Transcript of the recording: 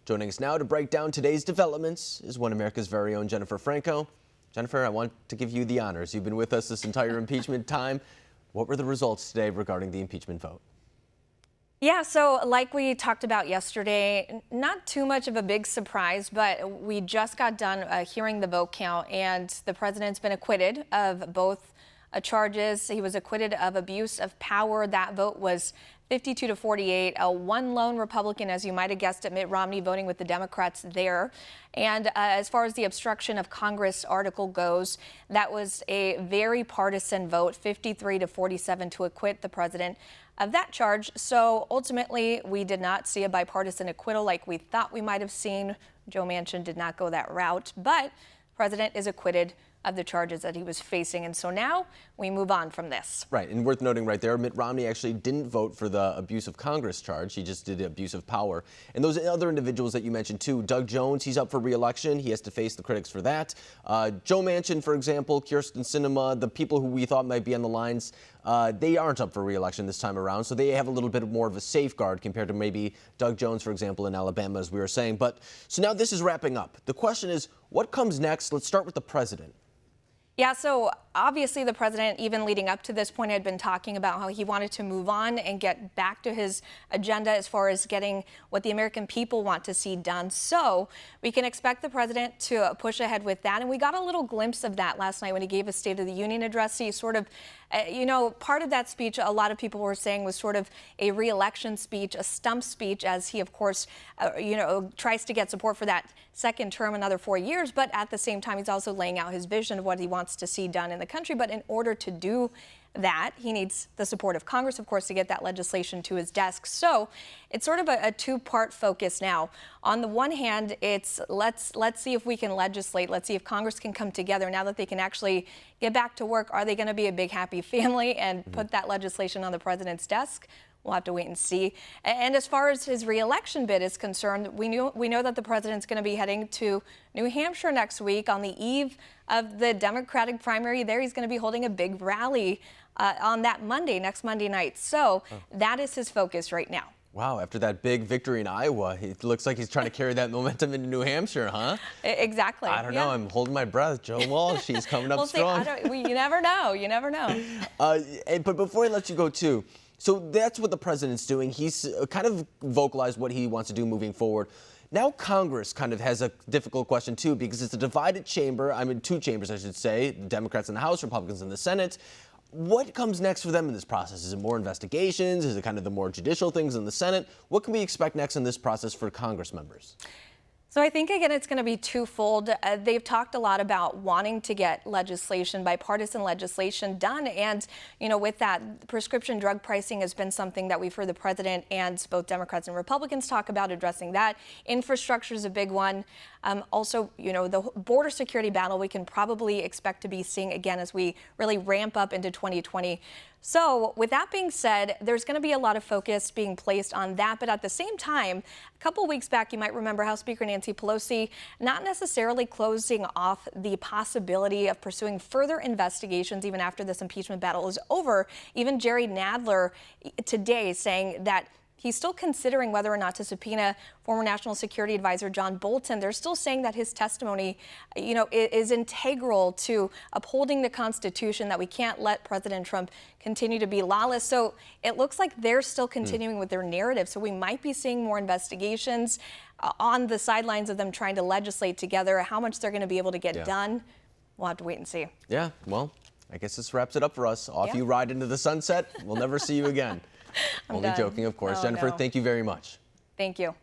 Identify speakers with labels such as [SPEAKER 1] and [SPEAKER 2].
[SPEAKER 1] Joining us now to break down today's developments is One America's very own Jennifer Franco. Jennifer, I want to give you the honors. You've been with us this entire impeachment time. What were the results today regarding the impeachment vote?
[SPEAKER 2] Yeah, so like we talked about yesterday, not too much of a big surprise, but we just got done hearing the vote count, and the president's been acquitted of both charges. He was acquitted of abuse of power. That vote was 52-48. One lone Republican, as you might have guessed it, Mitt Romney, voting with the Democrats there. And as far as the obstruction of Congress article goes, that was a very partisan vote, 53-47 to acquit the president of that charge. So ultimately, we did not see a bipartisan acquittal like we thought we might have seen. Joe Manchin did not go that route, but the president is acquitted of the charges that he was facing. And so now we move on from this.
[SPEAKER 1] Right. And worth noting right there, Mitt Romney actually didn't vote for the abuse of Congress charge. He just did abuse of power. And those other individuals that you mentioned, too, Doug Jones, he's up for re-election. He has to face the critics for that. Joe Manchin, for example, Kyrsten Sinema, the people who we thought might be on the lines, they aren't up for re-election this time around. So they have a little bit more of a safeguard compared to maybe Doug Jones, for example, in Alabama, as we were saying. But so now this is wrapping up. The question is, what comes next? Let's start with the president.
[SPEAKER 2] Yeah, so obviously the president, even leading up to this point, had been talking about how he wanted to move on and get back to his agenda as far as getting what the American people want to see done. So we can expect the president to push ahead with that. And we got a little glimpse of that last night when he gave a State of the Union address. He sort of, part of that speech, a lot of people were saying was sort of a re-election speech, a stump speech, as he, of course, tries to get support for that second term, another 4 years. But at the same time, he's also laying out his vision of what he wants to see done in the country. But in order to do that, he needs the support of Congress, of course, to get that legislation to his desk. So it's sort of a two-part focus now. On the one hand, it's let's see if we can legislate. Let's see if Congress can come together now that they can actually get back to work. Are they going to be a big, happy family and put that legislation on the president's desk? We'll have to wait and see. And as far as his re-election bid is concerned, we know that the president's going to be heading to New Hampshire next week on the eve of the Democratic primary there. He's going to be holding a big rally on that Monday, next Monday night. So that is his focus right now.
[SPEAKER 1] Wow, after that big victory in Iowa, it looks like he's trying to carry that momentum into New Hampshire, huh?
[SPEAKER 2] Exactly.
[SPEAKER 1] I don't know. I'm holding my breath. Joe Walsh, she's coming up strong.
[SPEAKER 2] You never know. You never know.
[SPEAKER 1] But before I let you go, too, so that's what the president's doing. He's kind of vocalized what he wants to do moving forward. Now Congress kind of has a difficult question, too, because it's a divided chamber. I mean, two chambers, I should say. Democrats in the House, Republicans in the Senate. What comes next for them in this process? Is it more investigations? Is it kind of the more judicial things in the Senate? What can we expect next in this process for Congress members?
[SPEAKER 2] So I think, again, it's going to be twofold. They've talked a lot about wanting to get legislation, bipartisan legislation done. And, with that, prescription drug pricing has been something that we've heard the president and both Democrats and Republicans talk about addressing that. Infrastructure is a big one. Also, the border security battle we can probably expect to be seeing again as we really ramp up into 2020. So with that being said, there's going to be a lot of focus being placed on that. But at the same time, a couple weeks back, you might remember House Speaker Nancy Pelosi not necessarily closing off the possibility of pursuing further investigations even after this impeachment battle is over. Even Jerry Nadler today saying that he's still considering whether or not to subpoena former National Security Advisor John Bolton. They're still saying that his testimony, is integral to upholding the Constitution, that we can't let President Trump continue to be lawless. So it looks like they're still continuing with their narrative. So we might be seeing more investigations on the sidelines of them trying to legislate together. How much they're going to be able to get done, we'll have to wait and see.
[SPEAKER 1] Yeah, well, I guess this wraps it up for us. Off you ride into the sunset. We'll never see you again. Only joking, of course. Jennifer, thank you very much.
[SPEAKER 2] Thank you.